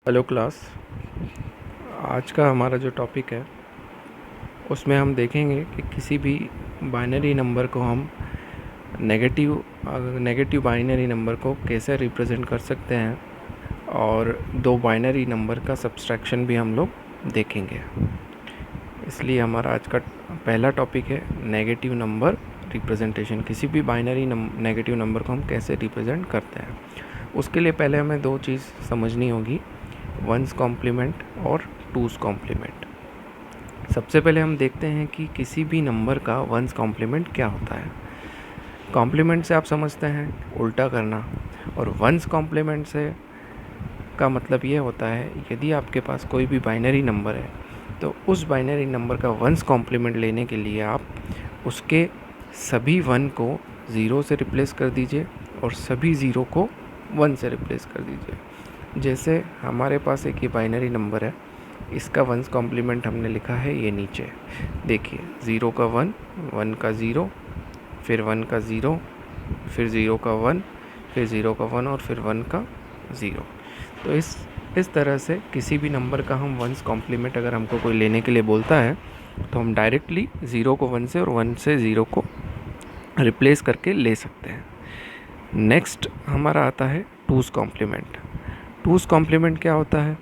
Hello class. आज का हमारा जो टॉपिक है उसमें हम देखेंगे कि किसी भी बाइनरी नंबर को हम नेगेटिव बाइनरी नंबर को कैसे रिप्रेजेंट कर सकते हैं, और दो बाइनरी नंबर का सब्सट्रैक्शन भी हम लोग देखेंगे। इसलिए हमारा आज का पहला टॉपिक है नेगेटिव नंबर रिप्रेजेंटेशन। किसी भी बाइनरी नेगेटिव नंबर को हम कैसे रिप्रेजेंट करते हैं, उसके लिए पहले हमें दो चीज़ समझनी होगी, वंस कॉम्प्लीमेंट और टूस कॉम्प्लीमेंट। सबसे पहले हम देखते हैं कि किसी भी नंबर का वंस कॉम्प्लीमेंट क्या होता है। कॉम्प्लीमेंट से आप समझते हैं उल्टा करना, और वंस कॉम्प्लीमेंट से का मतलब ये होता है यदि आपके पास कोई भी बाइनरी नंबर है तो उस बाइनरी नंबर का वंस कॉम्प्लीमेंट लेने के लिए आप उसके सभी वन को ज़ीरो से रिप्लेस कर दीजिए और सभी ज़ीरो को वन से रिप्लेस कर दीजिए। जैसे हमारे पास एक ये बाइनरी नंबर है, इसका वंस कॉम्प्लीमेंट हमने लिखा है ये नीचे देखिए, ज़ीरो का वन, वन का ज़ीरो, फिर वन का ज़ीरो, फिर ज़ीरो का वन, फिर ज़ीरो का वन और फिर वन का ज़ीरो। तो इस तरह से किसी भी नंबर का हम वंस कॉम्प्लीमेंट अगर हमको कोई लेने के लिए बोलता है तो हम डायरेक्टली ज़ीरो को वन से और वन से ज़ीरो को रिप्लेस करके ले सकते हैं। नेक्स्ट हमारा आता है टूस कॉम्प्लीमेंट। टूस कॉम्प्लीमेंट क्या होता है?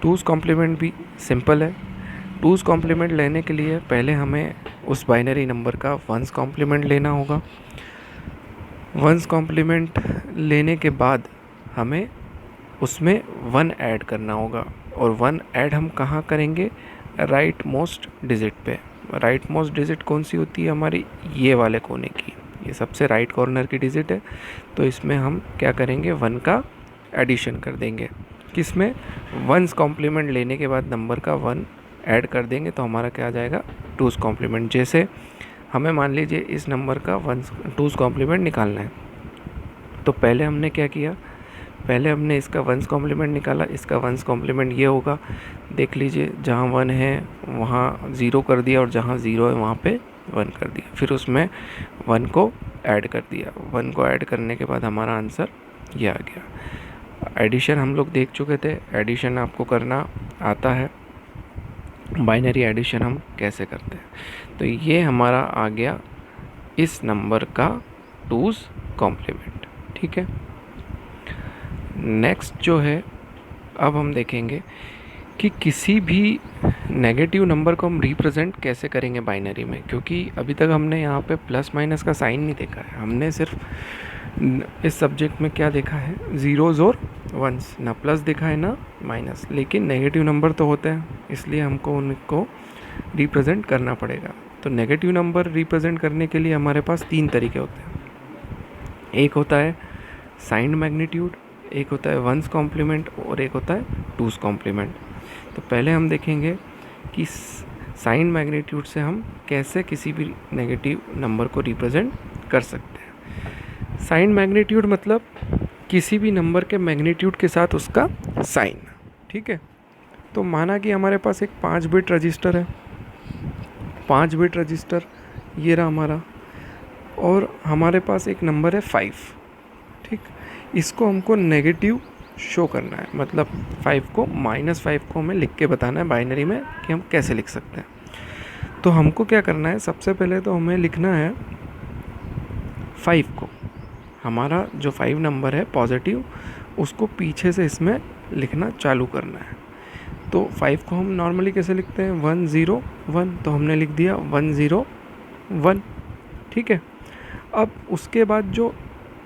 टूस कॉम्प्लीमेंट भी सिंपल है। टूस कॉम्प्लीमेंट लेने के लिए पहले हमें उस बाइनरी नंबर का वंस कॉम्प्लीमेंट लेना होगा। वंस कॉम्प्लीमेंट लेने के बाद हमें उसमें वन ऐड करना होगा, और वन ऐड हम कहाँ करेंगे? राइट मोस्ट डिजिट पे। राइट मोस्ट डिजिट कौन सी होती है? हमारी ये वाले कोने की, ये सबसे राइट कॉर्नर की डिजिट है। तो इसमें हम क्या करेंगे? वन का एडिशन कर देंगे। किसमें? वंस कॉम्प्लीमेंट लेने के बाद नंबर का वन ऐड कर देंगे तो हमारा क्या आ जाएगा? टूस कॉम्प्लीमेंट। जैसे हमें मान लीजिए इस नंबर का वंस टूस कॉम्प्लीमेंट निकालना है, तो पहले हमने क्या किया? पहले हमने इसका वंस कॉम्प्लीमेंट निकाला। इसका वंस कॉम्प्लीमेंट ये होगा, देख लीजिए, जहाँ वन है वहाँ ज़ीरो कर दिया और जहाँ ज़ीरो है वहाँ पे वन कर दिया, फिर उसमें वन को ऐड कर दिया। वन को ऐड करने के बाद हमारा आंसर ये आ गया। एडिशन हम लोग देख चुके थे, एडिशन आपको करना आता है, बाइनरी एडिशन हम कैसे करते हैं। तो ये हमारा आ गया इस नंबर का टूस कॉम्प्लीमेंट। ठीक है। नेक्स्ट जो है, अब हम देखेंगे कि किसी भी नेगेटिव नंबर को हम रिप्रेजेंट कैसे करेंगे बाइनरी में, क्योंकि अभी तक हमने यहाँ पे प्लस माइनस का साइन नहीं देखा है। हमने सिर्फ इस सब्जेक्ट में क्या देखा है? ज़ीरोज़ और वंस, ना प्लस देखा है ना माइनस। लेकिन नेगेटिव नंबर तो होते हैं, इसलिए हमको उनको रिप्रेजेंट करना पड़ेगा। तो नेगेटिव नंबर रिप्रेजेंट करने के लिए हमारे पास तीन तरीके होते हैं। एक होता है साइंड मैग्नीट्यूड, एक होता है वंस कॉम्प्लीमेंट और एक होता है टूस कॉम्प्लीमेंट। तो पहले हम देखेंगे कि साइंड मैग्नीट्यूड से हम कैसे किसी भी नेगेटिव नंबर को रिप्रेजेंट कर सकते हैं। साइंड मैग्नीट्यूड मतलब किसी भी नंबर के मैग्नीट्यूड के साथ उसका साइन। ठीक है। तो माना कि हमारे पास एक 5 बिट रजिस्टर है, 5 बिट रजिस्टर ये रहा हमारा, और हमारे पास एक नंबर है 5। ठीक, इसको हमको नेगेटिव शो करना है, मतलब 5 को -5 को हमें लिख के बताना है बाइनरी में कि हम कैसे लिख सकते हैं। तो हमको क्या करना है? सबसे पहले तो हमें लिखना है 5 को, हमारा जो 5 नंबर है पॉजिटिव, उसको पीछे से इसमें लिखना चालू करना है। तो 5 को हम नॉर्मली कैसे लिखते हैं? 1 0 1, तो हमने लिख दिया 1 0 1। ठीक है। अब उसके बाद जो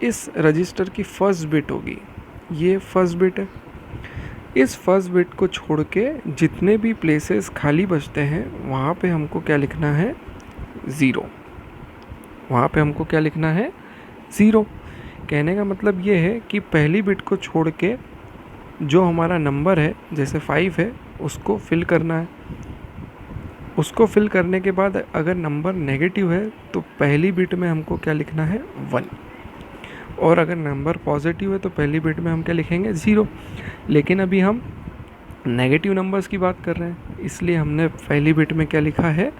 इस रजिस्टर की फर्स्ट बिट होगी, ये फर्स्ट बिट है। इस फर्स्ट बिट को छोड़ के जितने भी प्लेसेस खाली बचते हैं वहाँ पे हमको क्या लिखना है? ज़ीरो। वहाँ पे हमको क्या लिखना है? ज़ीरो। कहने का मतलब ये है कि पहली बिट को छोड़ के जो हमारा नंबर है, जैसे 5 है, उसको फिल करना है। उसको फिल करने के बाद अगर नंबर नेगेटिव है तो पहली बिट में हमको क्या लिखना है? 1, और अगर नंबर पॉजिटिव है तो पहली बिट में हम क्या लिखेंगे? 0। लेकिन अभी हम नेगेटिव नंबर्स की बात कर रहे हैं, इसलिए हमने पहली बिट में क्या लिखा है?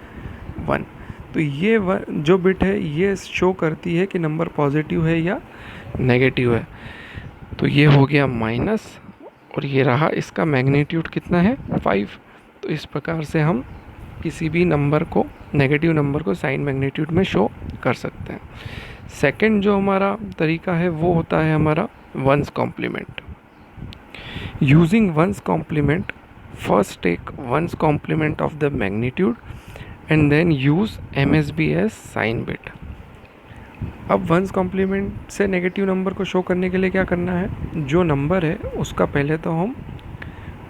1। तो ये जो बिट है ये शो करती है कि नंबर पॉजिटिव है या नेगेटिव है। तो ये हो गया माइनस और ये रहा इसका मैग्नीट्यूड कितना है 5। तो इस प्रकार से हम किसी भी नंबर को, नेगेटिव नंबर को साइन मैग्नीट्यूड में शो कर सकते हैं। सेकंड जो हमारा तरीका है वो होता है हमारा one's complement. Using one's complement, first take one's complement of the magnitude and then use MSB as sign bit. अब वंस कॉम्प्लीमेंट से नेगेटिव नंबर को शो करने के लिए क्या करना है, जो नंबर है उसका पहले तो हम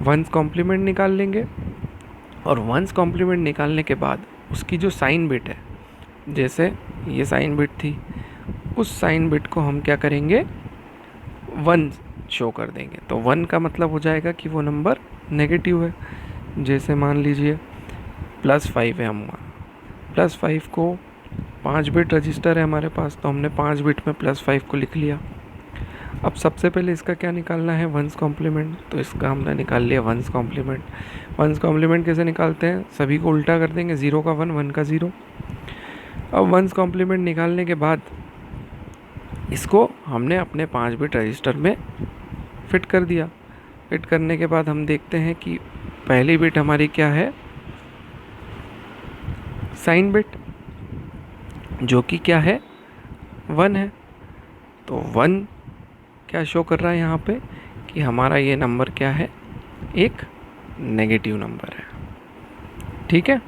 वंस कॉम्प्लीमेंट निकाल लेंगे, और वंस कॉम्प्लीमेंट निकालने के बाद उसकी जो साइन बिट है, जैसे ये साइन बिट थी, उस साइन बिट को हम क्या करेंगे, 1 शो कर देंगे। तो 1 का मतलब हो जाएगा कि वो नंबर नेगेटिव है। जैसे मान लीजिए +5 है, हम +5 को 5 बिट रजिस्टर है हमारे पास, तो हमने 5 बिट में +5 को लिख लिया। अब सबसे पहले इसका क्या निकालना है, वंस कॉम्प्लीमेंट। तो इसका हमने निकाल लिया वंस कॉम्प्लीमेंट। वंस कॉम्प्लीमेंट कैसे निकालते हैं, सभी को उल्टा कर देंगे, 0 का 1, 1 का 0। अब वंस कॉम्प्लीमेंट निकालने के बाद इसको हमने अपने 5 बिट रजिस्टर में फिट कर दिया। फिट करने के बाद हम देखते हैं कि पहली बिट हमारी क्या है, साइन बिट, जो कि क्या है 1 है। तो 1 क्या शो कर रहा है यहाँ पे कि हमारा ये नंबर क्या है, एक नेगेटिव नंबर है। ठीक है।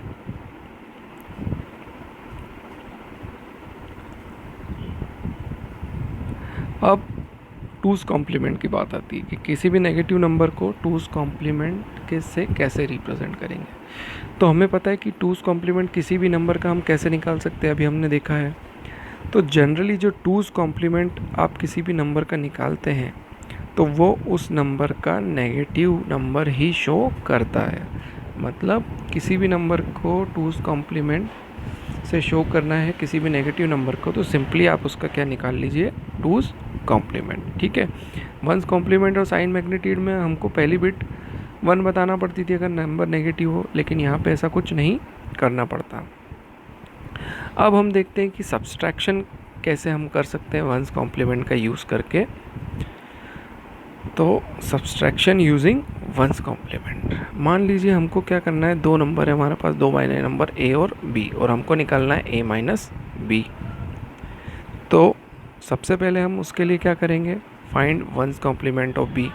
अब 2's कॉम्प्लीमेंट की बात आती है कि किसी भी नेगेटिव नंबर को 2's कॉम्प्लीमेंट के से कैसे रिप्रेजेंट करेंगे। तो हमें पता है कि 2's कॉम्प्लीमेंट किसी भी नंबर का हम कैसे निकाल सकते हैं, अभी हमने देखा है। तो जनरली जो 2's कॉम्प्लीमेंट आप किसी भी नंबर का निकालते हैं तो वो उस नंबर का नेगेटिव नंबर ही शो करता है। मतलब किसी भी नंबर को 2's कॉम्प्लीमेंट से शो करना है किसी भी नेगेटिव नंबर को, तो सिंपली आप उसका क्या निकाल लीजिए, 2's कॉम्प्लीमेंट। ठीक है। वंस कॉम्प्लीमेंट और साइन मैग्नीट्यूड में हमको पहली बिट 1 बताना पड़ती थी अगर नंबर नेगेटिव हो, लेकिन यहाँ पे ऐसा कुछ नहीं करना पड़ता। अब हम देखते हैं कि सब्सट्रैक्शन कैसे हम कर सकते हैं वंस कॉम्प्लीमेंट का यूज़ करके। तो सब्सट्रैक्शन यूजिंग वंस कॉम्प्लीमेंट, मान लीजिए हमको क्या करना है, 2 नंबर है हमारे पास, 2 बाइनरी नंबर A और B, और हमको निकालना है A - B। तो सबसे पहले हम उसके लिए क्या करेंगे, find one's complement of B।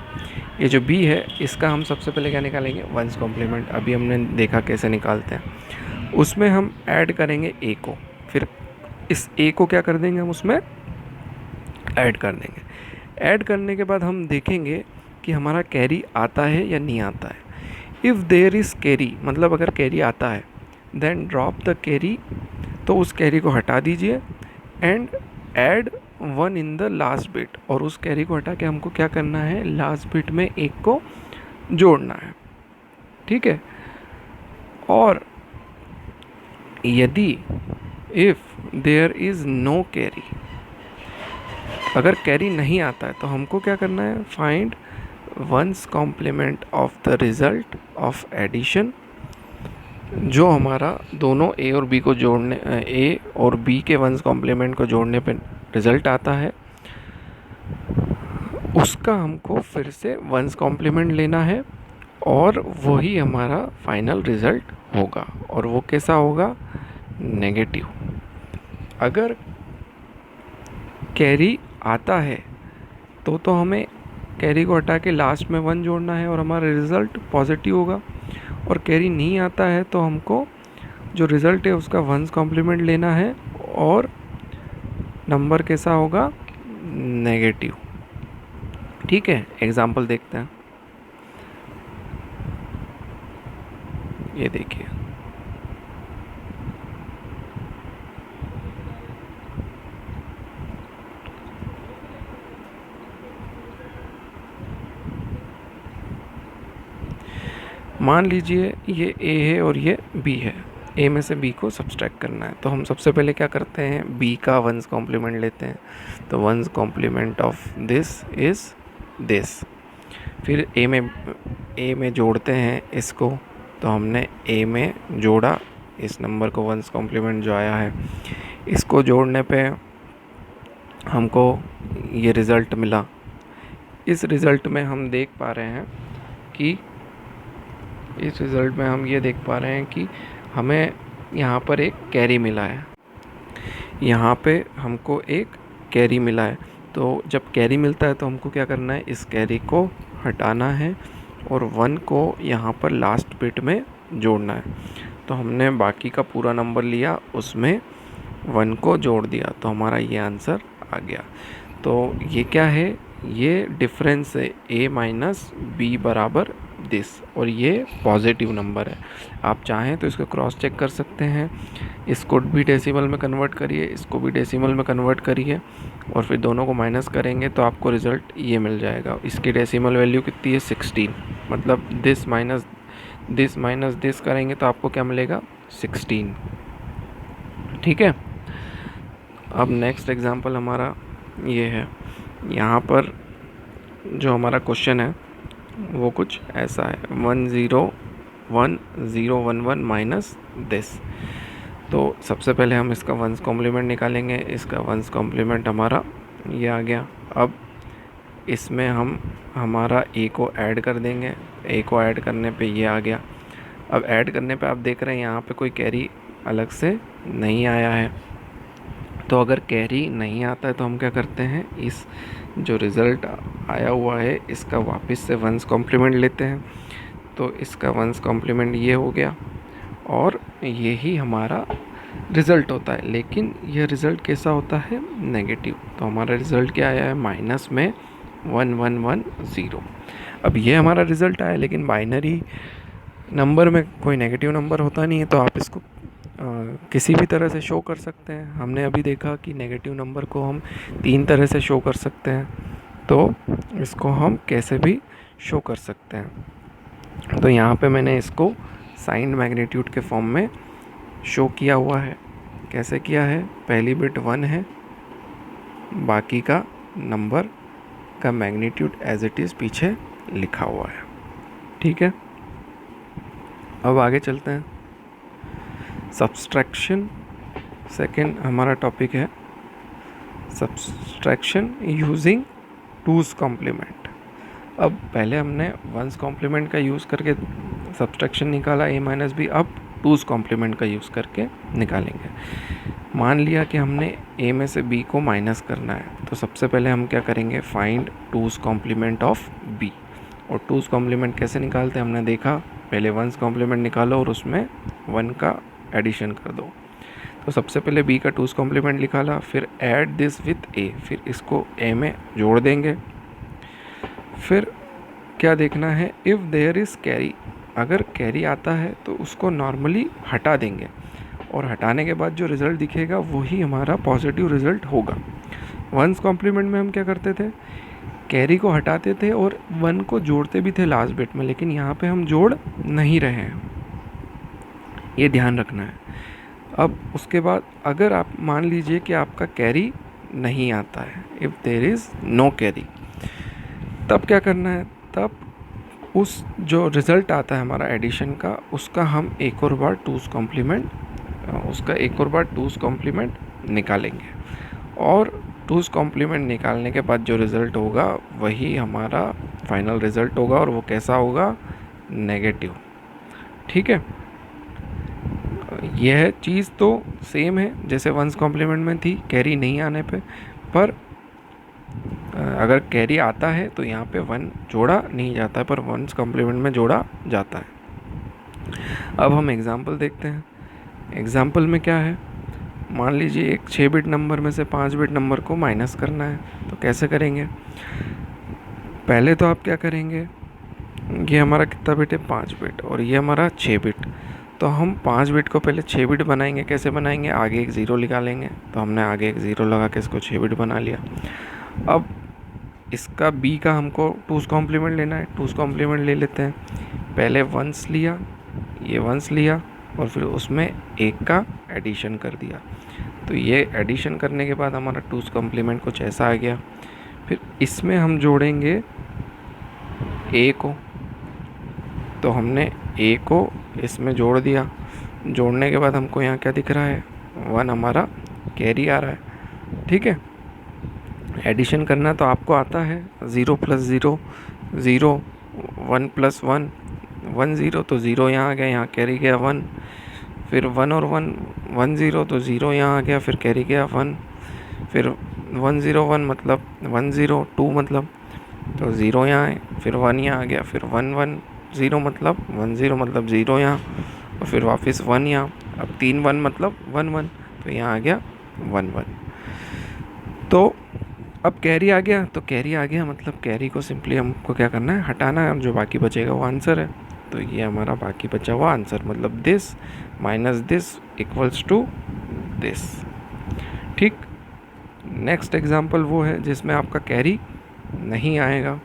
ये जो B है इसका हम सबसे पहले क्या निकालेंगे, वंस कॉम्प्लीमेंट। अभी हमने देखा कैसे निकालते हैं। उसमें हम ऐड करेंगे A को, फिर इस A को क्या कर देंगे, हम उसमें ऐड कर देंगे। ऐड करने के बाद हम देखेंगे कि हमारा कैरी आता है या नहीं आता है। इफ़ देयर इज़ कैरी, मतलब अगर कैरी आता है, देन ड्रॉप द कैरी, तो उस कैरी को हटा दीजिए and add 1 in the last bit, और उस कैरी को हटा के हमको क्या करना है, लास्ट बिट में 1 को जोड़ना है। ठीक है। और यदि if there is no carry, अगर कैरी नहीं आता है तो हमको क्या करना है, find one's complement of the result of addition. जो हमारा दोनों A और B को जोड़ने, A और B के वंस कॉम्प्लीमेंट को जोड़ने पे रिज़ल्ट आता है, उसका हमको फिर से वंस कॉम्प्लीमेंट लेना है, और वही हमारा फाइनल रिज़ल्ट होगा। और वो कैसा होगा, नेगेटिव। अगर कैरी आता है तो हमें कैरी को हटा के लास्ट में 1 जोड़ना है और हमारा रिज़ल्ट पॉजिटिव होगा। और कैरी नहीं आता है तो हमको जो रिज़ल्ट है उसका वंस कॉम्प्लीमेंट लेना है, और नंबर कैसा होगा, नेगेटिव। ठीक है। एग्जाम्पल देखते हैं। ये देखिए, मान लीजिए ये A है और ये B है। A में से B को सब्सट्रैक्ट करना है, तो हम सबसे पहले क्या करते हैं, B का वंस कॉम्प्लीमेंट लेते हैं। तो one's complement of this is this. फिर A में जोड़ते हैं इसको, तो हमने A में जोड़ा इस नंबर को, वंस कॉम्प्लीमेंट जो आया है, इसको जोड़ने पे हमको ये रिज़ल्ट मिला। इस रिज़ल्ट में हम देख पा रहे हैं कि ये देख पा रहे हैं कि हमें यहाँ पर एक कैरी मिला है, यहाँ पे हमको एक कैरी मिला है। तो जब कैरी मिलता है तो हमको क्या करना है, इस कैरी को हटाना है और 1 को यहाँ पर लास्ट बिट में जोड़ना है। तो हमने बाकी का पूरा नंबर लिया, उसमें 1 को जोड़ दिया, तो हमारा ये आंसर आ गया। तो ये क्या है, ये डिफरेंस है a माइनस बी बराबर दिस, और ये पॉजिटिव नंबर है। आप चाहें तो इसको क्रॉस चेक कर सकते हैं, इसको भी डेसिमल में कन्वर्ट करिए, इसको भी डेसिमल में कन्वर्ट करिए, और फिर दोनों को माइनस करेंगे तो आपको रिज़ल्ट ये मिल जाएगा। इसकी डेसिमल वैल्यू कितनी है, 16, मतलब दिस माइनस दिस करेंगे तो आपको क्या मिलेगा, 16। ठीक है। अब नेक्स्ट एग्जांपल हमारा ये है। यहाँ पर जो हमारा क्वेश्चन है वो कुछ ऐसा है, 101,011 माइनस दिस। तो सबसे पहले हम इसका वंस कॉम्प्लीमेंट निकालेंगे। इसका वंस कॉम्प्लीमेंट हमारा ये आ गया। अब इसमें हम हमारा a को ऐड कर देंगे, a को ऐड करने पे ये आ गया। अब ऐड करने पे आप देख रहे हैं यहाँ पे कोई कैरी अलग से नहीं आया है। तो अगर कैरी नहीं आता है तो हम क्या करते हैं, इस जो रिज़ल्ट आया हुआ है इसका वापस से वंस कॉम्प्लीमेंट लेते हैं। तो इसका वंस कॉम्प्लीमेंट ये हो गया और यही हमारा रिज़ल्ट होता है। लेकिन यह रिज़ल्ट कैसा होता है, नेगेटिव। तो हमारा रिज़ल्ट क्या आया है, माइनस में 1110। अब ये हमारा रिज़ल्ट आया, लेकिन बाइनरी नंबर में कोई नेगेटिव नंबर होता नहीं है, तो आप इसको किसी भी तरह से शो कर सकते हैं। हमने अभी देखा कि नेगेटिव नंबर को हम 3 तरह से शो कर सकते हैं, तो इसको हम कैसे भी शो कर सकते हैं। तो यहाँ पे मैंने इसको साइन मैग्नीट्यूड के फॉर्म में शो किया हुआ है। कैसे किया है, पहली बिट 1 है, बाकी का नंबर का मैग्नीट्यूड एज इट इज़ पीछे लिखा हुआ है। ठीक है, अब आगे चलते हैं। सब्सट्रैक्शन सेकंड हमारा टॉपिक है, सब्सट्रैक्शन यूजिंग टूज़ कॉम्प्लीमेंट। अब पहले हमने वंस कॉम्प्लीमेंट का यूज़ करके सब्सट्रैक्शन निकाला a माइनस बी, अब टूज़ कॉम्प्लीमेंट का यूज़ करके निकालेंगे। मान लिया कि हमने a में से b को माइनस करना है, तो सबसे पहले हम क्या करेंगे, find two's complement of b। और टूज़ कॉम्प्लीमेंट कैसे निकालते हैं, हमने देखा, पहले वंस कॉम्प्लीमेंट निकालो और उसमें 1 का एडिशन कर दो। तो सबसे पहले b का टूज़ कॉम्प्लीमेंट निकाला, फिर ऐड दिस विथ a, फिर इसको a में जोड़ देंगे। फिर क्या देखना है, इफ़ देयर इज़ कैरी, अगर कैरी आता है तो उसको नॉर्मली हटा देंगे, और हटाने के बाद जो रिज़ल्ट दिखेगा वही हमारा पॉजिटिव रिज़ल्ट होगा। वंस कॉम्प्लीमेंट में हम क्या करते थे, कैरी को हटाते थे और 1 को जोड़ते भी थे लास्ट बिट में, लेकिन यहाँ पे हम जोड़ नहीं रहे हैं, ये ध्यान रखना है। अब उसके बाद अगर आप मान लीजिए कि आपका कैरी नहीं आता है, if there is no carry, तब क्या करना है, तब उस जो रिज़ल्ट आता है हमारा एडिशन का, उसका हम एक और बार टूज़ कॉम्प्लीमेंट निकालेंगे। और टूज़ कॉम्प्लीमेंट निकालने के बाद जो रिज़ल्ट होगा वही हमारा फाइनल रिज़ल्ट होगा, और वो कैसा होगा, नेगेटिव। ठीक है, यह चीज़ तो सेम है जैसे वंस कॉम्प्लीमेंट में थी, कैरी नहीं आने पे, पर अगर कैरी आता है तो यहाँ पे 1 जोड़ा नहीं जाता है, पर वंस कॉम्प्लीमेंट में जोड़ा जाता है। अब हम एग्जांपल देखते हैं। एग्जांपल में क्या है, मान लीजिए एक 6 बिट नंबर में से 5 बिट नंबर को माइनस करना है, तो कैसे करेंगे, पहले तो आप क्या करेंगे, ये हमारा कितना बिट है, 5 बिट, और ये हमारा 6 बिट। तो हम 5 बिट को पहले 6 बिट बनाएंगे। कैसे बनाएंगे, आगे एक ज़ीरो लगा लेंगे। तो हमने आगे एक ज़ीरो लगा के इसको 6 बिट बना लिया। अब इसका b का हमको टूज़ कॉम्प्लीमेंट लेना है, टूज़ कॉम्प्लीमेंट ले लेते हैं। पहले वंस लिया, ये वंस लिया, और फिर उसमें 1 का एडिशन कर दिया। तो ये एडिशन करने के बाद हमारा टूज़ कॉम्प्लीमेंट कुछ ऐसा आ गया। फिर इसमें हम जोड़ेंगे a को, तो हमने a को इसमें जोड़ दिया। जोड़ने के बाद हमको यहाँ क्या दिख रहा है, 1 हमारा कैरी आ रहा है। ठीक है, एडिशन करना तो आपको आता है, 0 + 0 0, 1 + 1 1 0, तो 0 यहाँ आ गया, यहाँ कैरी गया 1, फिर 1 और 1 1 0, तो 0 यहाँ आ गया, फिर कैरी गया 1, फिर 1 0 1 मतलब 1 0 2 मतलब, तो 0 यहाँ है, फिर 1 यहाँ आ गया, फिर 1 1 0 मतलब 1 0 मतलब 0 यहाँ, और फिर वापस 1 यहाँ, अब 3 1 मतलब 1 1, तो यहाँ आ गया 1 1। तो अब कैरी आ गया, तो कैरी आ गया मतलब कैरी को सिंपली हमको क्या करना है, हटाना है, जो बाकी बचेगा वो आंसर है। तो ये हमारा बाकी बचा हुआ आंसर, मतलब this minus this equals to this. ठीक। नेक्स्ट एग्जांपल वो है जिसमें आपका कैरी नहीं आएगा,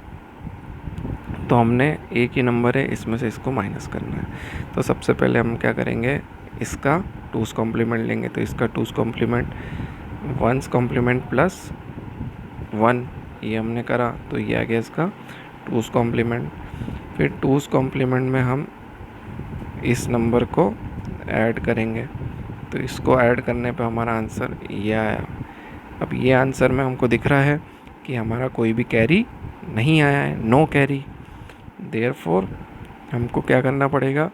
तो हमने एक ही नंबर है, इसमें से इसको माइनस करना है। तो सबसे पहले हम क्या करेंगे, इसका 2's कॉम्प्लीमेंट लेंगे, तो इसका 2's complement 1's complement plus 1, ये हमने करा, तो ये आ गया इसका 2's कॉम्प्लीमेंट। फिर 2's कॉम्प्लीमेंट में हम इस नंबर को ऐड करेंगे, तो इसको ऐड करने पे हमारा आंसर ये आया। अब ये आंसर में हमको दिख रहा है कि हमारा कोई भी कैरी नहीं आया है, नो कैरी। देयरफॉर हमको क्या करना पड़ेगा,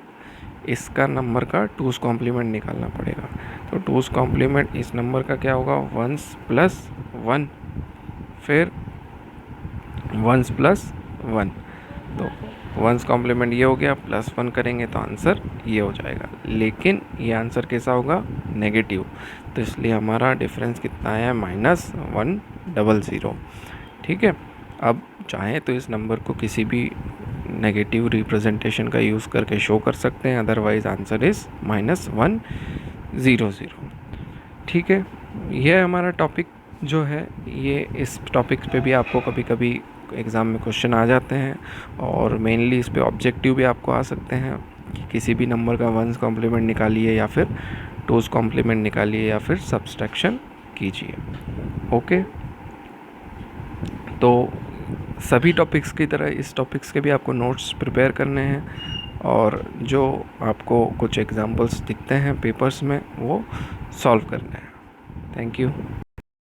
इसका नंबर का 2's कॉम्प्लीमेंट निकालना पड़ेगा। तो 2's कॉम्प्लीमेंट इस नंबर का क्या होगा, 1's + 1, फिर 1's + 1, तो 1's कॉम्प्लीमेंट ये हो गया, +1 करेंगे तो आंसर ये हो जाएगा। लेकिन ये आंसर कैसा होगा, नेगेटिव, तो इसलिए हमारा डिफरेंस कितना आया, -100। ठीक है। अब चाहे तो इस नंबर को किसी भी नेगेटिव रिप्रेजेंटेशन का यूज़ करके शो कर सकते हैं, अदरवाइज आंसर इज़ -100। ठीक है। यह हमारा टॉपिक जो है, ये इस टॉपिक पे भी आपको कभी कभी एग्ज़ाम में क्वेश्चन आ जाते हैं, और मेनली इस पे ऑब्जेक्टिव भी आपको आ सकते हैं कि किसी भी नंबर का 1's कॉम्प्लीमेंट निकालिए, या फिर 2's कॉम्प्लीमेंट निकालिए, या फिर सब्सट्रैक्शन कीजिए। ओके। तो सभी टॉपिक्स की तरह इस टॉपिक्स के भी आपको नोट्स प्रिपेयर करने हैं, और जो आपको कुछ एग्जांपल्स दिखते हैं पेपर्स में वो सॉल्व करने हैं। Thank you.